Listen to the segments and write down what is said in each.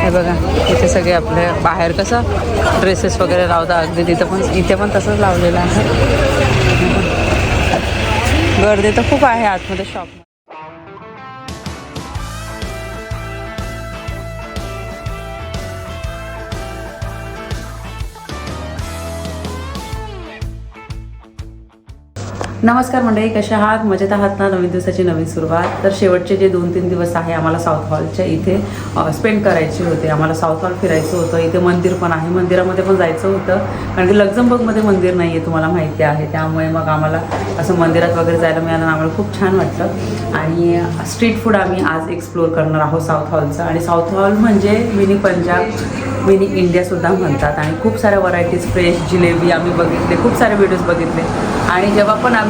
हे बघा इथे सगळे आपले बाहेर कसं ड्रेसेस वगैरे लावतात अगदी इथे पण तसंच लावलेलं आहे. गर्दी तर खूप आहे आतमध्ये शॉप. नमस्कार मंडळी, कशा आहात? मजेत आहात ना? नवीन दिवसाची नवीन सुरुवात. तर शेवटचे जे 2-3 दिवस आहे आम्हाला साऊथ हॉलच्या इथे स्पेंड करायचे होते. आम्हाला साऊथ हॉल फिरायचं होतं. इथे मंदिर पण आहे, मंदिरामध्ये पण जायचं होतं कारण की लक्झमबर्गमध्ये मंदिर नाही आहे, तुम्हाला माहिती आहे. त्यामुळे मग आम्हाला असं मंदिरात वगैरे जायला मिळालं आणि आम्हाला खूप छान वाटलं. आणि स्ट्रीट फूड आम्ही आज एक्सप्लोअर करणार आहोत साऊथ हॉलचं. आणि साऊथ हॉल म्हणजे मिनी पंजाब, मिनी इंडियासुद्धा म्हणतात. आणि खूप साऱ्या व्हरायटीज, फ्रेश जिलेबी आम्ही बघितले, खूप सारे व्हिडिओज बघितले. आणि जेव्हा पण आम्ही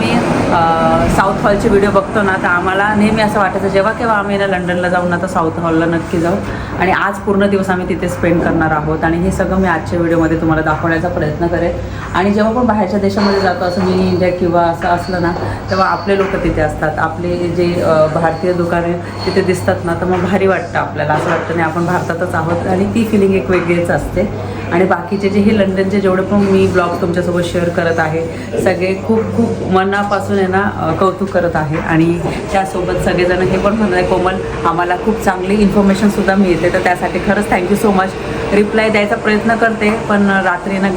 साऊथ हॉलचे व्हिडिओ बघतो ना, तर आम्हाला नेहमी असं वाटायचं जेव्हा केव्हा आम्ही ना लंडनला जाऊ ना तर साऊथ हॉलला नक्की जाऊ. आणि आज पूर्ण दिवस आम्ही तिथे स्पेंड करणार आहोत. आणि हे सगळं मी आजच्या व्हिडिओमध्ये तुम्हाला दाखवण्याचा प्रयत्न करेन. आणि जेव्हा पण बाहेरच्या देशामध्ये जातो, असं मिनी इंडिया किंवा असं असलं ना, तेव्हा आपले लोक तिथे असतात, आपले जे भारतीय दुकाने तिथे दिसतात ना, तर मग भारी वाटतं आपल्याला. असं वाटतं नाही आपण भारतातच आहोत. आणि ती फिलिंग एक वेगळीच असते. आणि बाकीचे जे हे लंडनचे जेवढे पण मी ब्लॉग तुमच्यासोबत शेअर करत आहे, सगळे खूप खूप मनापासून आहे ना कौतुक करत आहे. आणि त्यासोबत सगळेजण हे पण म्हणत आहे, कोमल आम्हाला खूप चांगली इन्फॉर्मेशनसुद्धा मिळते. तर त्यासाठी खरंच थँक्यू सो मच. रिप्लाय द्यायचा प्रयत्न करते, पण रात्री ना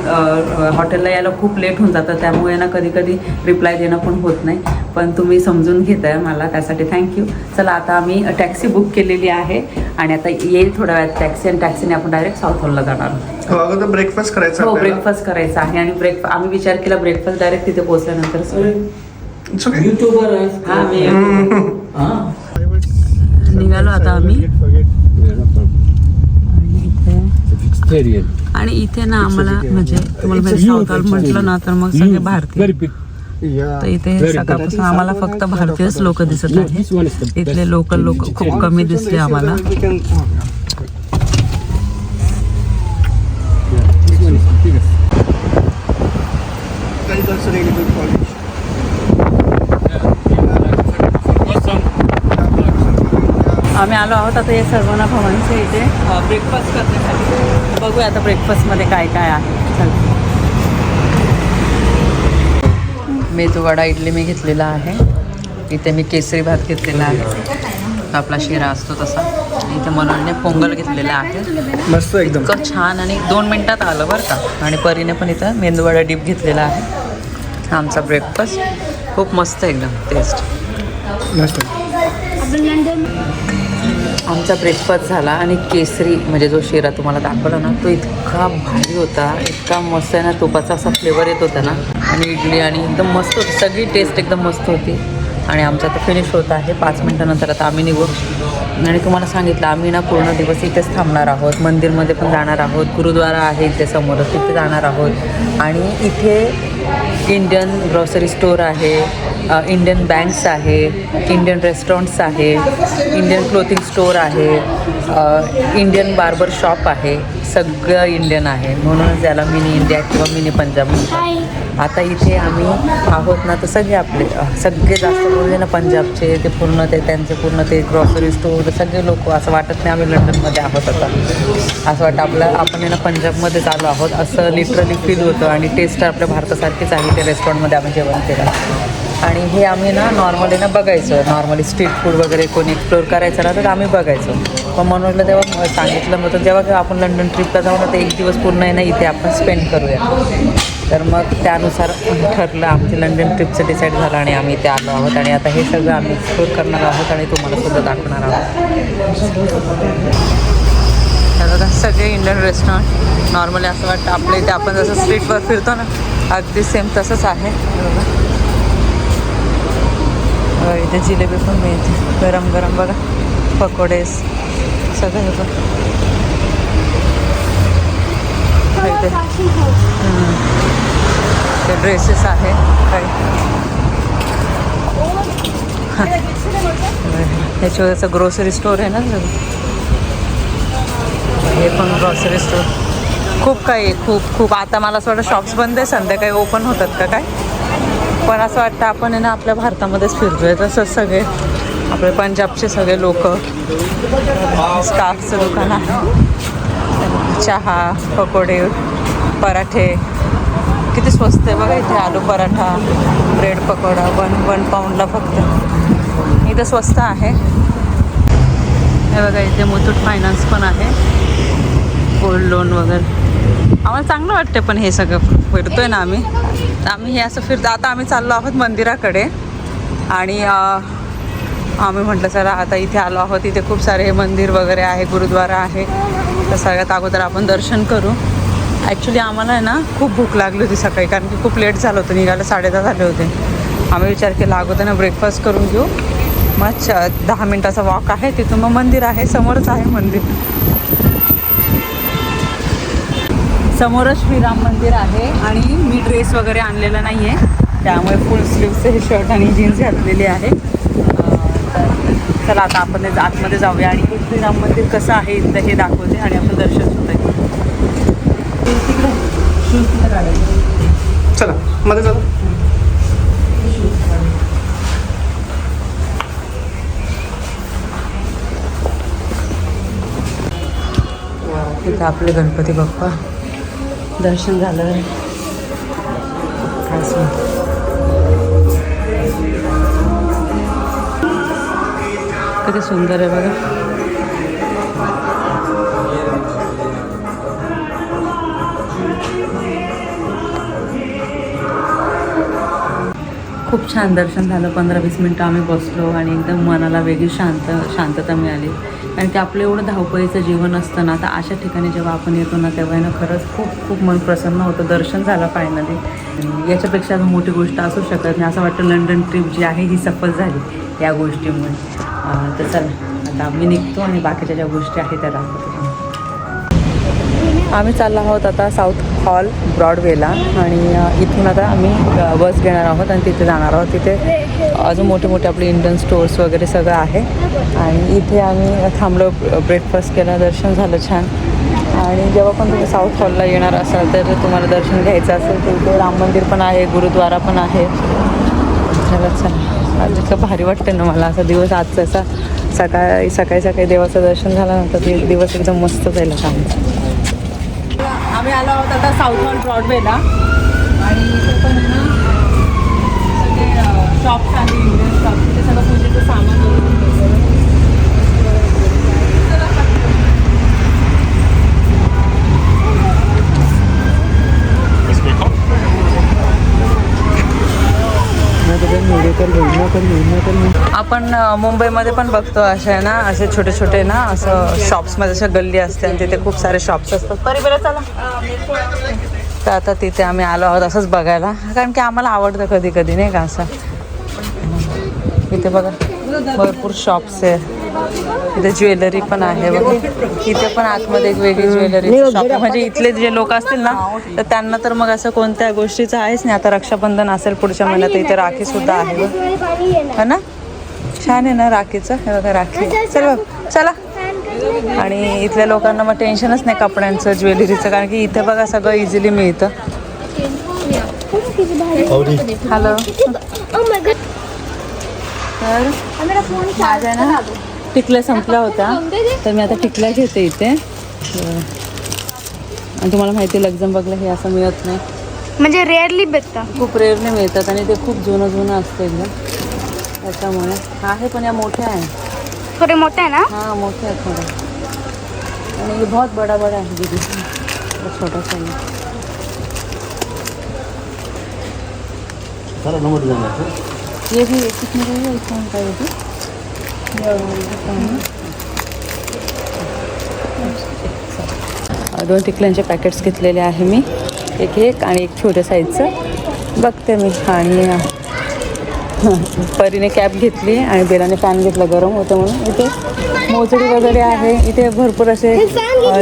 हॉटेलला यायला खूप लेट होऊन जातं, त्यामुळे ना कधी कधी रिप्लाय देणं पण होत नाही. पण तुम्ही समजून घेत आहे मला, त्यासाठी थँक्यू. चला, आता आम्ही टॅक्सी बुक केलेली आहे आणि आता येईल थोड्या वेळात टॅक्सी. आणि टॅक्सीने आपण डायरेक्ट साऊथ हॉलला जाणार. अगोदर ब्रेकफास्ट करायचा. हो, ब्रेकफास्ट करायचा आहे. आणि आम्ही विचार केला ब्रेकफास्ट डायरेक्ट तिथे पोहोचल्यानंतर. निघालो आता आम्ही. आणि इथे ना आम्हाला म्हणजे तुम्हाला साऊथ हॉल म्हटलं ना तर मग सगळे भारतीय. तर इथे सकाळपासून आम्हाला फक्त भारतीयच लोक दिसत आहेत. इथले लोकल लोक खूप कमी दिसले आम्हाला. आम्ही आलो आहोत आता या सर्वांना भवनच्या इथे ब्रेकफास्ट करण्यासाठी. बघूया आता ब्रेकफास्टमध्ये काय काय आहे. मेदूवडा इडली मी घेतलेला आहे. इथे मी केसरी भात घेतलेला आहे, आपला शिरा असतो तसा. इथे मनोजने पोंगल घेतलेला आहे, मस्त एकदम इतकं छान आणि 2 मिनिटात आलं बरं का. आणि परीने पण इथं मेंदूवडा डीप घेतलेला आहे. आमचा ब्रेकफास्ट खूप मस्त एकदम टेस्ट. आमचा ब्रेकफास्ट झाला आणि केसरी म्हणजे जो शिरा तुम्हाला दाखवला ना, तो इतका भारी होता, इतका मस्त आहे ना, तुपाचा असा फ्लेवर येत होता ना. आणि इडली आणि एकदम मस्त होती, सगळी टेस्ट एकदम मस्त होती. आणि आमचा तर फिनिश होत आहे. 5 मिनिटानंतर आता आम्ही निघू. आणि तुम्हाला सांगितलं आम्ही ना पूर्ण दिवस इथेच थांबणार आहोत. मंदिरमध्ये पण जाणार आहोत, गुरुद्वारा आहे इथे समोरच, तिथे जाणार आहोत. आणि इथे इंडियन ग्रॉसरी स्टोअर आहे, इंडियन बँक्स आहे, इंडियन रेस्टॉरंट्स आहे, इंडियन क्लोथिंग स्टोअर आहे, इंडियन बार्बर शॉप आहे. सगळं इंडियन आहे, म्हणूनच याला मिनी इंडिया किंवा मिनी पंजाब म्हणतात. आता इथे आम्ही आहोत ना, तर सगळे आपले सगळे जास्त बोलले ना पंजाबचे, ते पूर्ण ते त्यांचे पूर्ण ते ग्रॉसरी स्टोअर सगळे लोक. असं वाटत नाही आम्ही लंडनमध्ये आहोत आता. असं वाटतं आपण ना पंजाबमध्येच आलो आहोत असं लिटरली फील होतं. आणि टेस्ट आपल्या भारतासारखीच आहे. ते रेस्टॉरंटमध्ये आम्ही जेवण केलं. आणि हे आम्ही ना नॉर्मली ना बघायचं, नॉर्मली स्ट्रीट फूड वगैरे कोणी एक्सप्लोअर करायचं ना तर आम्ही बघायचो. पण मनोजला तेव्हा सांगितलं होतं जेव्हा आपण लंडन ट्रिपला जाऊ ना, तर 1 दिवस पूर्ण आहे ना इथे आपण स्पेंड करूया. तर मग त्यानुसार ठरलं, आमची लंडन ट्रिपचं डिसाईड झालं आणि आम्ही इथे आलो आहोत. आणि आता हे सगळं आम्ही एक्सप्लोअर करणार आहोत आणि तुम्हाला सुद्धा दाखवणार आहोत. बघा सगळे इंडियन रेस्टॉरंट नॉर्मली असं वाटतं आपल्या इथे आपण जसं स्ट्रीटवर फिरतो ना, अगदी सेम तसंच आहे. इथे जिलेबी पण मिळते गरम गरम. बघा पकोडे सगळं बघा इथे. ते ड्रेसेस आहे काही. ह्याच्यावर ग्रोसरी स्टोअर आहे ना, हे पण ग्रॉसरी स्टोअर. खूप काही आहे, खूप खूप. आता मला असं वाटतं शॉप्स बंद आहे, संध्याकाळी ओपन होतात का काय. पण असं वाटतं आपण आहे ना आपल्या भारतामध्येच फिरतोय. तसंच सगळे आपले पंजाबचे सगळे लोक. स्कार्फचं दुकान आहे. चहा, पकोडे, पराठे किती स्वस्त आहे बघा इथे. आलू पराठा, ब्रेड पकोडा 1 पाऊंडला फक्त. इथं स्वस्त आहे. हे बघा इथे मुथूट फायनान्स पण आहे, गोल्ड लोन वगैरे. आम्हाला चांगलं वाटतं पण हे सगळं फिरतोय ना आम्ही. तर आम्ही हे असं फिरतो. आता आम्ही चाललो आहोत मंदिराकडे आणि आम्ही म्हटलं चला आता इथे आलो आहोत, इथे खूप सारे हे मंदिर वगैरे आहे, गुरुद्वारा आहे. तर सगळ्यात अगोदर आपण दर्शन करू. ॲक्च्युली आम्हाला आहे ना खूप भूक लागली होती सकाळी, कारण की खूप लेट झालं होतं, निघायला 10:30 झाले होते. आम्ही विचार केला अगोदर ना ब्रेकफास्ट करून घेऊ, मग 10 मिनटाचा वॉक आहे, तिथून मग मंदिर आहे, समोरच आहे मंदिर. समोरच श्रीराम मंदिर आहे. आणि मी ड्रेस वगैरे आणलेला नाही आहे, त्यामुळे फुल स्लीव्हचं हे शर्ट आणि जीन्स घातलेली आहे. तर चला आता आपण आतमध्ये जाऊया आणि हे श्रीराम मंदिर कसं आहे इथं हे दाखवते आणि आपण दर्शन होतं. तिकडे काढायचं. चला मध्ये चला. इथं आपले गणपती बाप्पा दर्शन झालं. किती सुंदर आहे बघा. खूप छान दर्शन झालं. 15-20 मिनटं आम्ही बसलो आणि एकदम मनाला वेगळी शांतता मिळाली. कारण की आपलं एवढं धावपळीचं जीवन असतं ना, तर अशा ठिकाणी जेव्हा आपण येतो ना तेव्हा ना खरंच खूप खूप मन प्रसन्न होतं. दर्शन झालं फायनली. याच्यापेक्षा अजून मोठी गोष्ट असू शकत नाही. असं वाटतं लंडन ट्रिप जी आहे ही सफल झाली या गोष्टीमुळे. तर चला आता आम्ही निघतो आणि बाकीच्या ज्या गोष्टी आहेत त्या दाखवतो. आम्ही चाललो आहोत आता साऊथ हॉल ब्रॉडवेला आणि इथून आता आम्ही बस घेणार आहोत आणि तिथे जाणार आहोत. तिथे अजून मोठे मोठे आपले इंडियन स्टोर्स वगैरे सगळं आहे आणि इथे आम्ही थांबलो, ब्रेकफास्ट केला, दर्शन झालं छान. आणि जेव्हा पण तुम्ही साऊथ हॉलला येणार असाल तर तुम्हाला दर्शन घ्यायचं असेल तर इथे राम मंदिर पण आहे, गुरुद्वारा पण आहे. चला आज इतकं भारी वाटतं ना मला. असा दिवस आजचा असा सकाळी देवाचं दर्शन झाल्यानंतर ते दिवस एकदम मस्त जाईल आमचा. आम्ही आलो आहोत आता साऊथ हॉल ब्रॉडवेला आणि इथे पण आहे ना सगळे शॉप्स आहे, इंडियन शॉप्स. तिथे सगळं पूजेचं सामान आपण मुंबईमध्ये पण बघतो असे ना, असे छोटे छोटे ना असं शॉप्समध्ये अशा गल्ली असते आणि तिथे खूप सारे शॉप्स असतात. बरं चला. तर आता तिथे आम्ही आलो आहोत असंच बघायला, कारण की आम्हाला आवडतं कधी कधी नाही का असं. इथे बघा भरपूर शॉप्स आहे. इथे ज्वेलरी पण आहे बघा. इथे पण आतमध्ये एक वेगळी ज्वेलरी शॉप आहे. म्हणजे इथले जे लोक असतील ना तर त्यांना तर मग असं कोणत्या गोष्टीचं आहेच नाही. आता रक्षाबंधन असेल पुढच्या महिन्यात, इथे राखी सुद्धा आहे है ना. छान आहे ना राखीचं. हे बघा राखी. चल चला. आणि इथल्या लोकांना मग टेन्शनच नाही कपड्यांचं, ज्वेलरीचं, कारण की इथे बघा सगळं इझिली मिळतं. हॅलो. तर माझ्या ना टिकल्या संपल्या होत्या तर मी आता टिकल्या घेते इथे. आणि तुम्हाला माहिती आहे लक्झमबर्गला हे असं मिळत नाही, म्हणजे रेअरली भेटतं, खूप रेअरली मिळतात आणि ते खूप जुनं असतं एकदम. त्याच्यामुळे आहे पण या मोठ्या आहे, थोडे मोठे आहे ना. हाँ मोठे हैं थोड़े, और ये बहुत बड़ा बड़ा है दीदी, छोटा सा है। सारा नंबर डिजाइन है ये भी कितने का है इसका का ये भी? दोन टिकल्यांचे पॅकेट्स घेतलेले आहे मी, एक आणि एक छोट्या साईजचं बघते मी. आणि परीने कॅप घेतली आणि बेलाने फॅन घेतला, गरम होतं म्हणून. इथे मोजडी वगैरे आहे, इथे भरपूर असे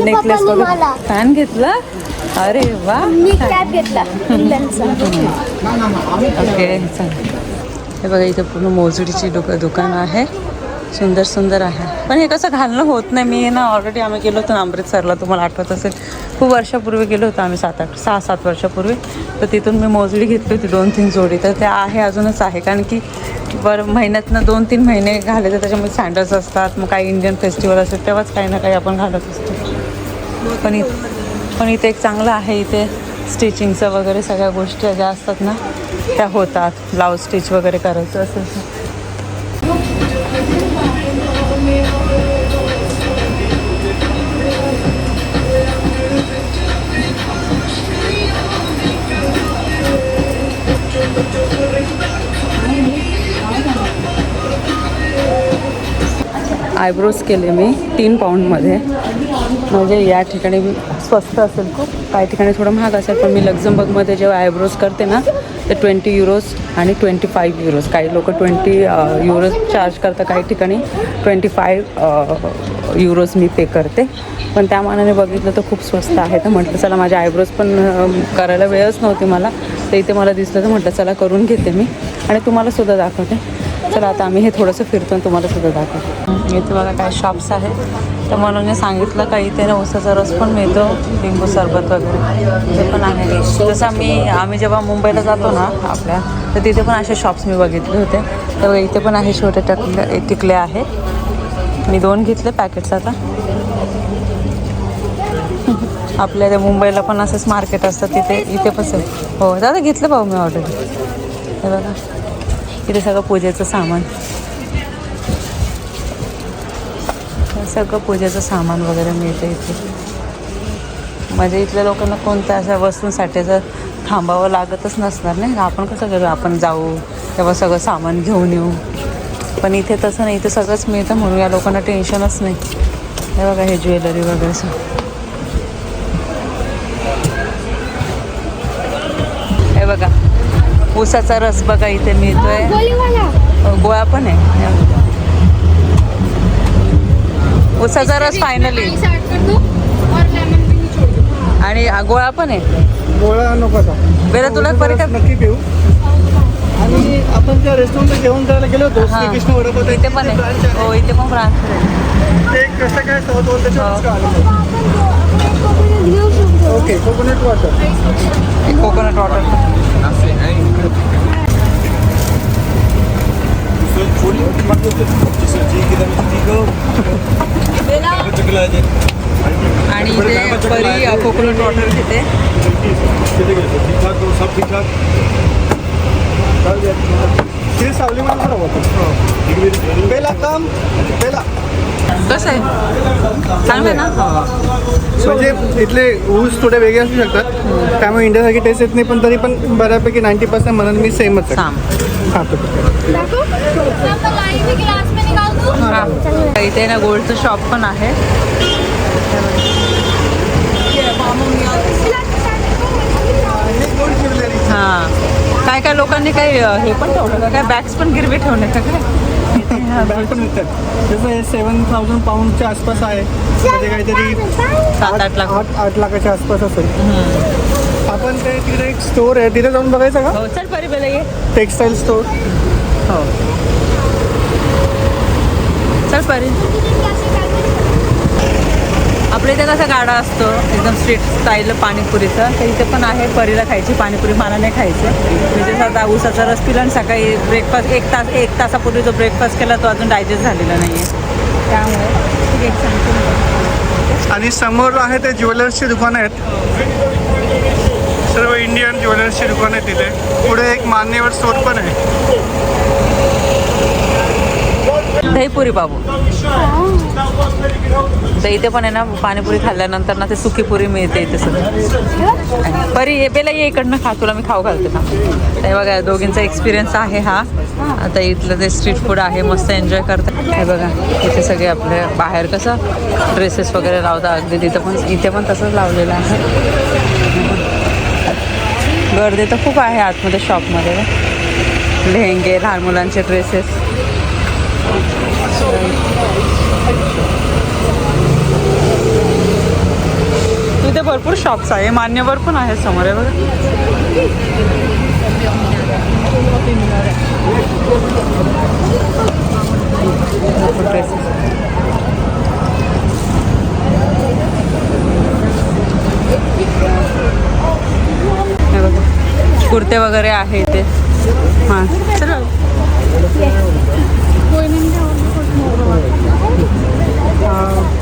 नेकलेस वगैरे. फॅन घेतला, अरे वा. मी कॅप घेतला ओके चालेल. हे बघा इथे पूर्ण मोजडीची दुकान आहे, सुंदर सुंदर आहे. पण हे कसं घालणं होत नाही. मी ना ऑलरेडी आम्ही गेलो होतो ना अमृतसरला, तुम्हाला आठवत असेल, खूप वर्षापूर्वी गेलो होतो आम्ही, 6-7 वर्षापूर्वी. तर तिथून मी मोजडी घेतली होती 2-3 जोडी, तर त्या आहे अजूनच आहे. कारण की बरं महिन्यातनं 2-3 महिने घालायचे, त्याच्यामध्ये सँडल्स असतात, मग काही इंडियन फेस्टिवल असेल तेव्हाच काही ना काही आपण घालत असतो. पण इथे एक चांगलं आहे, इथे स्टिचिंगचं वगैरे सगळ्या गोष्टी ज्या असतात ना त्या होतात. ब्लाऊज स्टिच वगैरे करायचं असेल तर. आयब्रोज केले मी 3 पाऊंडमध्ये. म्हणजे या ठिकाणी स्वस्त असेल खूप, काही ठिकाणी थोडं महाग असेल, पण मी लक्झमबर्गमध्ये जेव्हा आयब्रोज करते ना ते 20 युरोज आणि 25 युरोज. काही लोक 20 युरोज चार्ज करतात, काही ठिकाणी 25 युरोज मी पे करते. पण त्या मानाने बघितलं तर खूप स्वस्त आहे. तर म्हटलं चला, माझे आयब्रोज पण करायला वेळच नव्हती मला, तर इथे मला दिसलं तर म्हटलं चला करून घेते मी आणि तुम्हालासुद्धा दाखवते. चला आता आम्ही हे थोडंसं फिरतो आणि तुम्हालासुद्धा दाखवते. इथे बघा काय शॉप्स आहेत. तर म्हणून मी सांगितलं का इथे ना उसाचा रस पण मिळतो, लिंबू सरबत वगैरे ते पण आहे. जसं आम्ही जेव्हा मुंबईला जातो ना आपल्या, तर तिथे पण असे शॉप्स मी बघितले होते. तर इथे पण आहे, छोटे टिकले आहे. मी 2 घेतले पॅकेट्स. आता आपल्या त्या मुंबईला पण असंच मार्केट असतं तिथे, इथे पण हो दादा घेतलं भाऊ मी ऑर्डर. हे बघा इथे सगळं पूजेचं सामान, सगळं पूजेचं सामान वगैरे मिळतं इथे. म्हणजे इथल्या लोकांना कोणत्या अशा वस्तूंसाठी जर थांबावं लागतच नसणार नाही. आपण कसं करू, आपण जाऊ तेव्हा सगळं सामान घेऊन येऊ. पण इथे तसं नाही, इथे सगळंच मिळतं म्हणून या लोकांना टेन्शनच नाही. हे बघा हे ज्वेलरी वगैरे सगळं. हे बघा ऊसाचा रस बघा इथे मिळतोय, गोळा पण आहे. ऊसाचा रस फायनली, आणि गोळा पण आहे. गोळा नको आता, बेला तुला पर्यटक नक्की घेऊ. आणि आपण त्या रेस्टॉरंटला जेवण करायला गेलो होतो, श्रीकृष्ण वडापाव, इथे पण आहे. हो इथे पण ब्रांच आहे. ते कसं काय साऊथ त्याच्यावरच का आलं. Okay, coconut water. Coconut water. आणि इथे परी कोकोनट वॉटर घेते. ते सावली मला बरोबर पेला काम पेला कसं आहे, चांगलं ना. म्हणजे इथले ऊस थोडे वेगळे असू शकतात, त्यामुळे इंडियासारखी टेस्ट येत नाही, पण तरी पण बऱ्यापैकी 90% म्हणून मी सेमच खातो. इथे ना गोल्डचं शॉप पण आहे. हां, काय लोकांनी काही हे पण ठेवलं का, काय बॅग्स पण गिरवी ठेवणे का काय. बॅग पण मिळतात. जसं हे 7,000 पाऊंडच्या आसपास आहे, म्हणजे काहीतरी 7-8 लाख 8 लाखाच्या आसपास असेल. आपण ते तिथे एक स्टोर आहे, तिथे जाऊन बघायचं का. हो चल परी बेला ये. Textile store. हो चल परी. आपल्या इथे कसा गाडा असतो एकदम स्ट्रीट स्टाईल पाणीपुरीचा, तर इथे पण आहे. परीला खायची पाणीपुरी, मला नाही खायचं. म्हणजे आता ऊसाचा रस पिला आणि सकाळी ब्रेकफास्ट 1 तासापूर्वी जो ब्रेकफास्ट केला तो अजून डायजेस्ट झालेला नाही आहे, त्यामुळे एक सांगतो. आणि समोर आहे ते ज्वेलर्सची दुकान आहेत, सर्व इंडियन ज्वेलर्सची दुकान आहे तिथे. पुढे एक मान्यवर स्टोर पण आहे. दहीपुरी बाबू. तर इथे पण आहे ना पाणीपुरी खाल्ल्यानंतर ना ते सुकीपुरी मिळते इथे सगळं. परी ये बेला ये इकडनं खा, तुला मी खाऊ घालते ना. ते बघा दोघींचा एक्सपिरियन्स आहे हा. आता इथलं ते स्ट्रीट फूड आहे, मस्त एन्जॉय करतात. हे बघा इथे सगळे आपले बाहेर कसं ड्रेसेस वगैरे लावतात, अगदी तिथं पण इथे पण तसंच लावलेलं आहे. गर्दी तर खूप आहे आतमध्ये शॉपमध्ये. लेहंगे, लहान मुलांचे ड्रेसेस. इथे भरपूर शॉप्स आहे, मान्यवर पण आहे समोर. आहे बघा ड्रेसेस. हे बघा कुर्ते वगैरे आहे इथे. हां चला.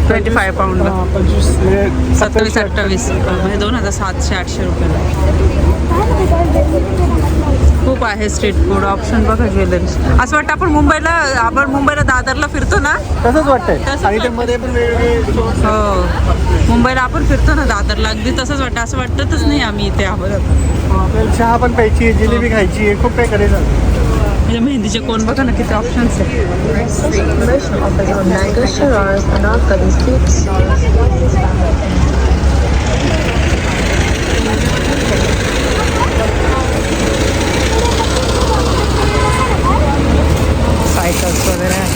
25 पाऊंडला 25 म्हणजे 27-28 म्हणजे 2700-800 रुपयाला. खूप आहे स्ट्रीट फूड ऑप्शन बघा ज्वेलरी. असं वाटतं आपण मुंबईला दादरला फिरतो ना तसंच वाटतंय. तसंच आणि ते मध्ये पण वेगवेगळे हो, मुंबईला आपण फिरतो ना दादरला अगदी तसंच वाटतं. असं वाटतच नाही आम्ही इथे आहोत. आपल्याला चहा पण प्यायची आहे, जिलेबी खायची आहे, खूप काही करायचं. म्हणजे मेहंदीचे कोण बघा ना किती ऑप्शन्स आहे. Promotion offers on mango Shiraz and Afghani sweets. Cycles वगैरे आहे.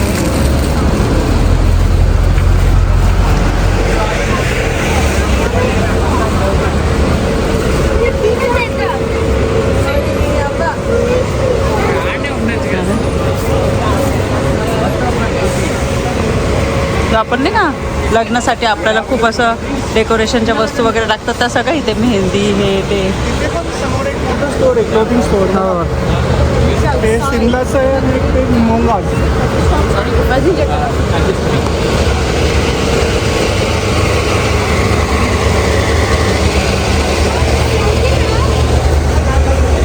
तर आपण नाही का लग्नासाठी आपल्याला खूप असं डेकोरेशनच्या वस्तू वगैरे लागतात त्या सगळं इथे मेहंदी हे ते. इथे पण समोर एक मोठं स्टोर आहे, क्लोथिंग स्टोर. हो. ते सिमलाचं आहे आणि एक ते मोंगाज.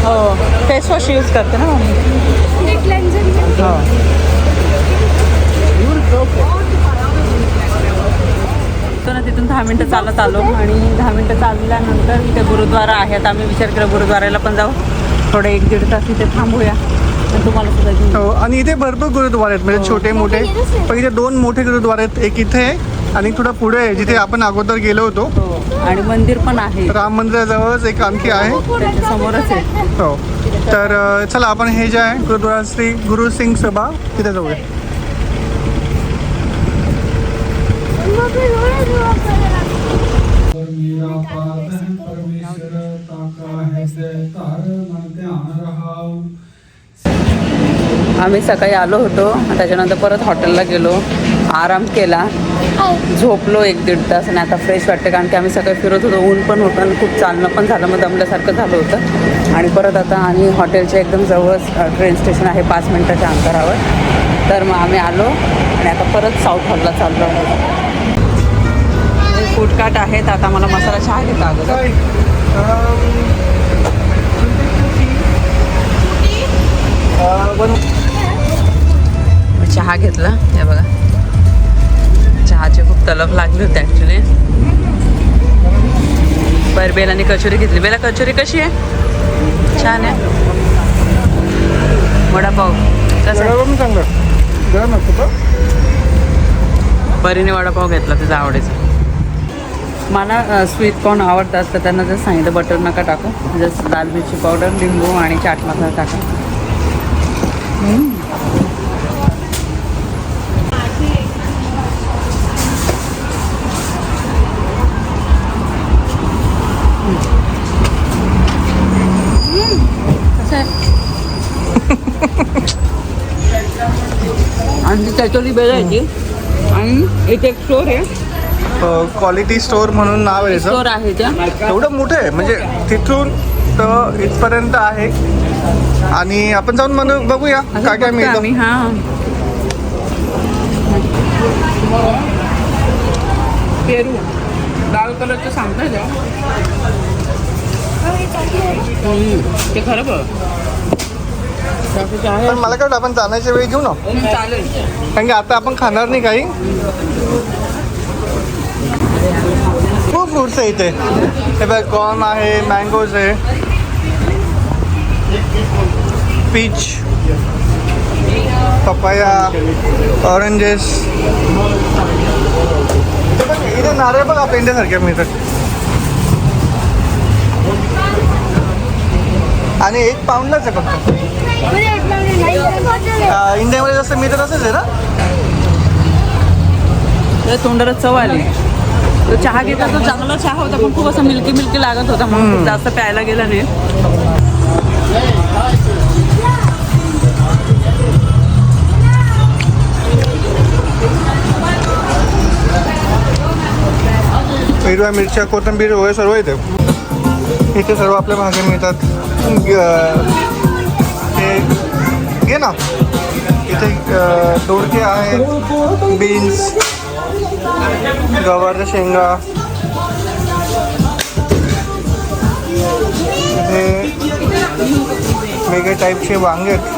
हो फेस वॉश यूज करते ना मम्मी. हो. तो ना तिथून 10 मिनटं चालत आलो आणि 10 मिनटं चालल्यानंतर इथे गुरुद्वारा आहे. आता आम्ही विचार केला गुरुद्वाराला पण जाऊ, थोडे 1-1.5 तास इथे थांबूया आणि तुम्हाला सुद्धा घेऊन हो, आणि इथे भरपूर गुरुद्वारे आहेत, म्हणजे छोटे मोठे. पण इथे 2 मोठे गुरुद्वारे आहेत. एक इथे आहे आणि थोडं पुढे आहे जिथे आपण अगोदर गेलो होतो. हो आणि मंदिर पण आहे राम मंदिराजवळच एक आणखी आहे. त्याच्या समोरच आहे. हो, तर चला आपण हे जे आहे गुरुद्वारा श्री गुरु सिंग सभा तिथे जाऊया. मेरा पाद है परमेश्वर ताका है से तार मन ध्यान रहाऊ. आम्ही सकाळी आलो होतो, त्याच्यानंतर परत हॉटेलला गेलो, आराम केला, झोपलो 1-1.5 तास आणि आता फ्रेश वाटते. कारण की आम्ही सकाळी फिरत होतो, ऊन पण होतं आणि खूप चालणं पण झालं, मग दमल्यासारखं झालं होतं. आणि परत आता आणि हॉटेलच्या एकदम जवळच ट्रेन स्टेशन आहे 5 मिनटाच्या अंतरावर. तर मग आम्ही आलो आणि आता परत साऊथ हॉलला चाललो आहोत. फूड कार्ट आहेत. आता मला मसाला चहा घेता अगोदर. चहा घेतला, हे बघा चहाची खूप तलफ लागली होती ॲक्च्युली. बरं बेलाने कचोरी घेतली. बेला कचोरी कशी आहे? छान आहे. वडापाव कसं आहे? पण चांगलं गरम असतो. परीने वडापाव घेतला, त्याचा आवडीचा. मला स्वीट कॉर्न आवडतात, तर त्यांना जर सांगितलं बटर नका टाकू, जस्ट लाल मिरची पावडर, लिंबू आणि चाट मसाला टाका. आणि ती कचोरी बेलायची. आणि इथे एक स्टोर आहे, क्वालिटी स्टोर म्हणून नाव आहे स्टोर याचं. आहे त्या. एवढं मोठं आहे, म्हणजे तिथून तर इथपर्यंत आहे. आणि आपण जाऊन म्हणून बघूया काय काय मिळतं. आम्ही हां पेरू लाल कलरचं सांगताय का ते खरं बघ. पण मला काय आपण जाण्याच्या वेळी घेऊ ना, चालेल. कारण की आता आपण खाणार नाही काही. खूप फ्रुट्स आहे इथे. हे बघ, कॉर्न आहे, मँगोज आहे, पीच, पपाया, ऑरेंजेस. इथे नारळ बघ आपल्या इंडियासारखे मिळतात. आणि 1 पाऊंडलाच आहे फक्त. इंडियामध्ये जसं मिळतं तसंच आहे ना. तोंडाला चव आली. तो चहा घेतला, तो चांगला चहा होता, पण खूप असं मिल्की मिल्की लागत होता, म्हणून जास्त प्यायला गेला नाही. हिरव्या मिरच्या, कोथिंबीर वगैरे सर्व इथे. इथे सर्व आपल्या भाज्या मिळतात. हे घे ना, इथे दोडके आहे, बीन्स, गवारच्या शेंगा, इथे वेगळ्या टाईपचे वांगे आहेत.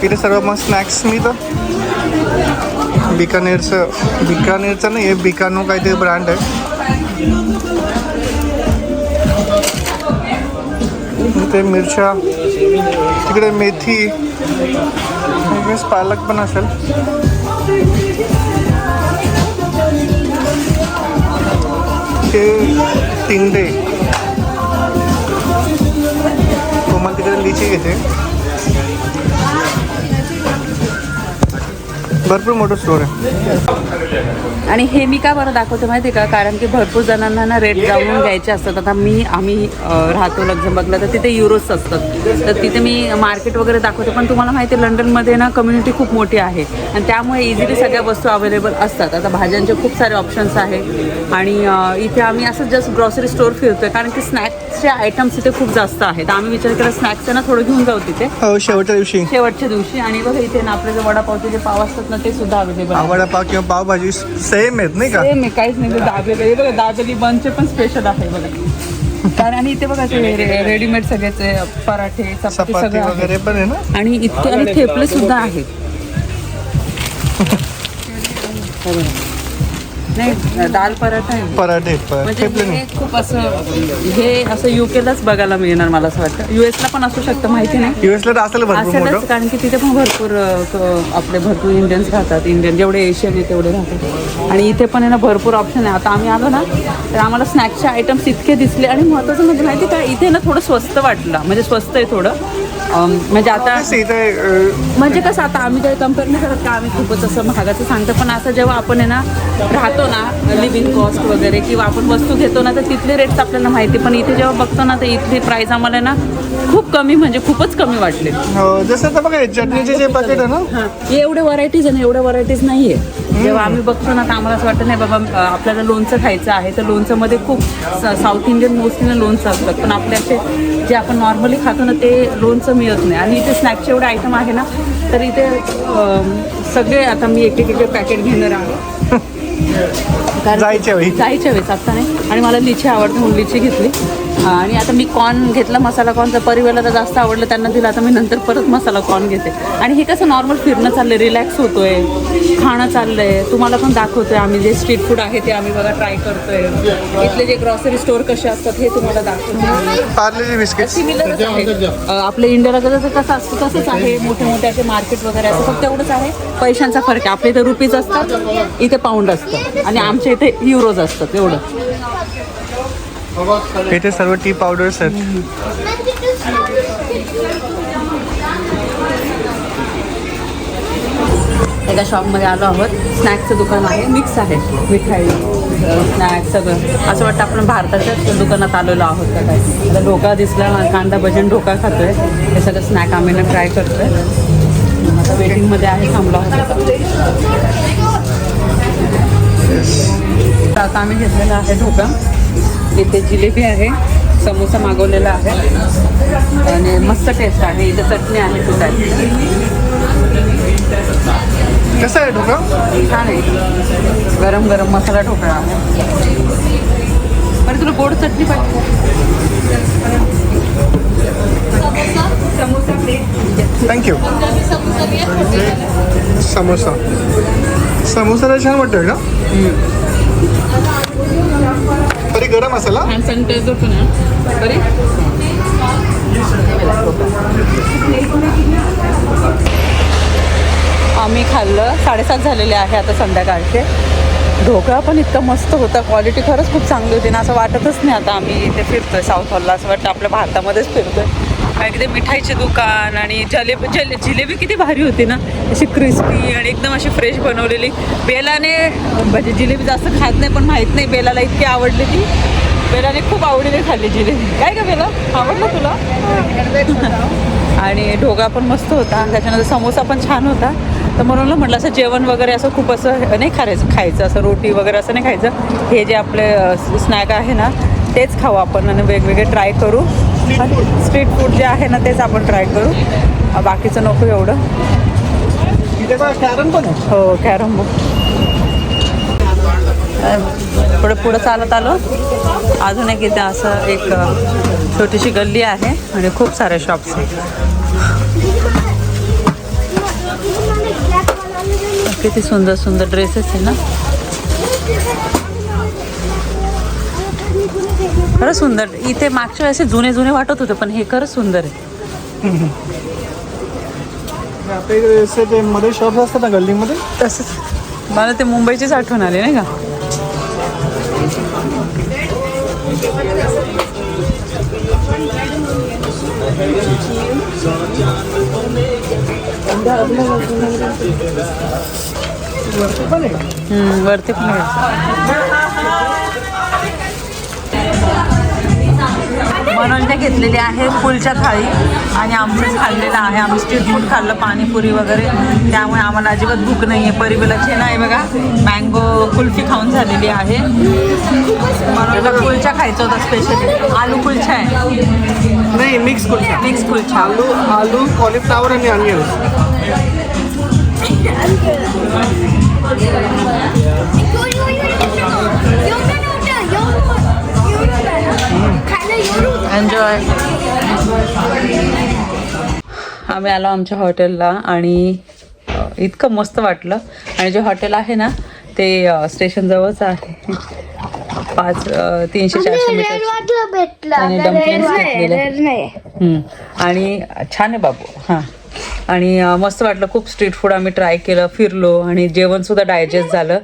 इथे सर्व मग स्नॅक्स मिळतं. बिकानेरचं नाही आहे, बिकानो काहीतरी ब्रँड आहे. इथे मिरच्या, तिकडे मेथी, पालक पण असेल. ते तिंडे, कोमल तिकडे लिची घेते. भरपूर मोठं स्टोर आहे. आणि हे मी का बरं दाखवते माहिती आहे का, कारण की भरपूर जणांना ना रेट जाणून घ्यायचे असतात. आता आम्ही राहतो लक्झमबर्गला, तर तिथे युरोज असतात, तर तिथे मी मार्केट वगैरे दाखवते. पण तुम्हाला माहिती आहे लंडनमध्ये ना कम्युनिटी खूप मोठी आहे आणि त्यामुळे इझिली सगळ्या वस्तू अवेलेबल असतात. आता भाज्यांचे खूप सारे ऑप्शन्स आहे आणि इथे आम्ही असं जस्ट ग्रॉसरी स्टोर फिरतोय, कारण की स्नॅक्सचे आयटम्स इथे खूप जास्त आहेत. आम्ही विचार केला स्नॅक्स ना थोडं घेऊन जाऊ तिथे शेवटच्या दिवशी. आणि बघा इथे ना आपले जे वडापावचे जे पाव असतात ना ते सुद्धा अवेलेबल आहे. वडापाव किंवा पावभाजी सेम आहेत नाही का? सेम आहे, काहीच नाही. दाबेली हे बघा, दाबेली बनचे पण स्पेशल आहे बघा. कारण आणि इथे बघा ते रेडीमेड सगळ्याचे पराठे चपाती सगळं वगैरे पण आहे ना. आणि इतके आणि थेपले सुद्धा आहेत. नाही दाल पराठा आहे, पराठे म्हणजे थेपले हे नाही. खूप असं युकेलाच बघायला मिळणार मला असं वाटतं. युएसला पण असू शकतं, माहिती नाही. युएसला तर असेल भरपूर असेलच, मोठं. कारण की तिथे पण भरपूर आपले भरपूर इंडियन्स राहतात. इंडियन जेवढे एशियन आहे तेवढे राहतात. आणि इथे पण आहे ना भरपूर ऑप्शन आहे. आता आम्ही आलो ना तर आम्हाला स्नॅक्सचे आयटम्स इतके दिसले. आणि महत्त्वाचं म्हणजे माहिती का, इथे ना थोडं स्वस्त वाटलं, म्हणजे स्वस्त आहे थोडं. म्हणजे आता म्हणजे कसं, आता आम्ही काही कम्पेअर नाही करत का आम्ही खूपच असं महागाचं सांगतो, पण असं जेव्हा आपण आहे ना राहतो ना लिव्हिंग कॉस्ट वगैरे किंवा आपण वस्तू घेतो ना तर तिथले रेट्स आपल्याला माहिती. पण इथे जेव्हा बघतो ना तर इथली प्राईस आम्हाला ना खूप कमी, म्हणजे खूपच कमी वाटले. जसं आता बघा चटणीचे जे पॅकेट आहे ना, हां एवढे व्हरायटीज आहे ना, एवढ्या व्हरायटीज नाही आहे. जेव्हा आम्ही बघतो ना तर आम्हाला असं वाटतं नाही बाबा आपल्याला लोणचं खायचं आहे, तर लोणचंमध्ये खूप साऊथ इंडियन मोस्टली लोणचं असतात, पण आपले असे जे आपण नॉर्मली खातो ना ते लोणचं मिळत नाही. आणि इथे स्नॅक्सचे एवढे आयटम आहे ना, तर इथे सगळे आता मी एक पॅकेट घेणार आहे. जायच्या वेळेस आता नाही. आणि मला लिची आवडते म्हणून लिची घेतली. आणि आता मी कॉर्न घेतला, मसाला कॉर्न. तर परिवाराला जास्त आवडलं, त्यांना दिला. आता मी नंतर परत मसाला कॉर्न घेते. आणि हे कसं नॉर्मल फिरणं चाललंय, रिलॅक्स होतोय, खाणं चाललंय. तुम्हाला पण दाखवतोय आम्ही जे स्ट्रीट फूड आहे ते आम्ही बघा ट्राय करतोय. इथले जे ग्रॉसरी स्टोअर कसे असतात हे तुम्हाला दाखवतोय. पार्लेजी बिस्किट सिमिलरच आहे. आपल्या इंडियाला कसं असतं तसंच आहे. मोठे मोठे असे मार्केट वगैरे असं, फक्त एवढंच आहे पैशांचा फरक आहे. आपल्या इथे रुपीज असतात, इथे पाऊंड असतं, आणि आमच्या इथे युरोज असतात. एवढं इथे सर्व टी पावडर्स आहेत. एका शॉपमध्ये आलो आहोत. स्नॅक्सचं दुकान आहे, मिक्स आहे, मिठाई स्नॅक्स सगळं. असं वाटतं आपण भारताच्याच दुकानात आलेलो आहोत का काय. आता ढोका दिसला, कांदा भजन ढोका खातोय. हे सगळं स्नॅक आम्ही ट्राय करतोय. आता वेटिंगमध्ये आहे, थांबलो आहोत. आता आम्ही घेतलेला आहे ढोका. इथे जिलेबी आहे, समोसा मागवलेला आहे आणि मस्त टेस्ट आहे. इथे चटणी आहे तुझ्याची. कसं आहे ढोका? छान आहे, गरम गरम मसाला ढोकळा आहे. बरं तुला गोड चटणी पाहिजे? थँक्यू. समोसा छान वाटतोय का? तरी गरम असेल ना? टेस्ट होतो ना तरी. आम्ही खाल्लं, 7:30 झालेले आहे आता संध्याकाळचे. ढोकळा पण इतकं मस्त होता, क्वालिटी खरंच खूप चांगली होती ना. असं वाटतच नाही आता आम्ही इथे फिरतोय साऊथ हॉलला, असं वाटतं आपल्या भारतामध्येच फिरतोय. कारण ते मिठाईचे दुकान आणि जिलेबी किती भारी होती ना, अशी क्रिस्पी आणि एकदम अशी फ्रेश बनवलेली. बेलाने म्हणजे जिलेबी जास्त खात नाही, पण माहीत नाही बेलाला इतकी आवडली ती. बेलाने खूप आवडीने खाल्ली जिलेबी. काय का बेला, आवडलं तुला? आणि ढोकळा पण मस्त होता, त्याच्यानंतर समोसा पण छान होता. तर म्हणून म्हटलं असं जेवण वगैरे असं खूप असं नाही खायचं, असं रोटी वगैरे असं नाही खायचं. हे जे आपले स्नॅक आहे ना तेच खाऊ आपण आणि वेगवेगळे ट्राय करू. स्ट्रीट फूड जे आहे ना तेच आपण ट्राय करू, बाकीचं नको एवढं. इथे बघा कॅरम पण आहे. हो कॅरम बोर्ड. पुढे चालत आलो, अजून एक इथे असं एक छोटीशी गल्ली आहे आणि खूप सारे शॉप्स आहेत. किती सुंदर सुंदर ड्रेसेस आहे ना, खरंच सुंदर. इथे मागच्या वेळेस जुने जुने वाटत होते पण हे खरंच सुंदर आहे. आपल्या इकडे असे ते मध्ये शॉप्स असतात ना गल्लीमध्ये, तसंच मला ते मुंबईचीच आठवण आली नाही का. वरती पण मनोजने घेतलेली आहे कुलच्या थाळी आणि आमचंच खाल्लेलं आहे. आम्ही स्ट्रीट फूड खाल्लं, पाणीपुरी वगैरे, त्यामुळे आम्हाला अजिबात भूक नाही आहे. परिबलाचे नाही बघा, मँगो कुल्फी खाऊन झालेली आहे. मनोजला कुलचा खायचं होता स्पेशली. आलू कुलचा आहे, नाही मिक्स कुलचा. मिक्स कुलचा. आलू कॉलीफ्लावर आणि ऑनियन. एन्जॉय. आम्ही आलो आमच्या हॉटेलला आणि इतकं मस्त वाटलं. आणि जे हॉटेल आहे ना ते स्टेशनजवळच आहे. 300-400 मीटर. आणि डम्पलिंग्स घेतलेले आणि छान आहे बाबू. हां, आणि मस्त वाटलं. खूप स्ट्रीट फूड आम्ही ट्राय केलं, फिरलो आणि जेवणसुद्धा डायजेस्ट झालं.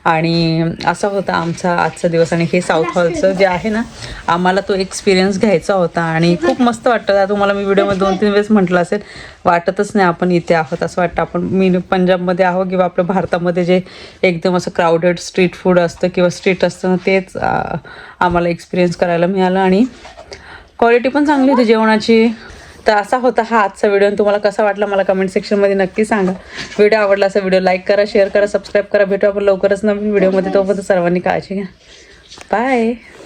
आणि असा होता आमचा आजचा दिवस. आणि हे साऊथ हॉलचं जे आहे ना, आम्हाला तो एक्सपिरियन्स घ्यायचा होता आणि खूप मस्त वाटतं. तुम्हाला मी व्हिडिओमध्ये 2-3 वेळेस म्हटलं असेल, वाटतच नाही आपण इथे आहोत. असं वाटतं आपण पंजाबमध्ये आहोत किंवा आपल्या भारतामध्ये जे एकदम असं क्राऊडेड स्ट्रीट फूड असतं किंवा स्ट्रीट असतं ना, तेच आम्हाला एक्सपिरियन्स करायला मिळालं. आणि क्वालिटी पण चांगली होती जेवणाची. तर असा होता हा आजचा व्हिडिओ. आणि तुम्हाला कसा वाटला मला कमेंट सेक्शनमध्ये नक्की सांगा. व्हिडिओ आवडला असा व्हिडिओ लाईक करा, शेअर करा, सबस्क्राईब करा. भेटू आपण लवकरच नवीन व्हिडिओमध्ये. तोपर्यंत सर्वांनी काळजी घ्या. बाय.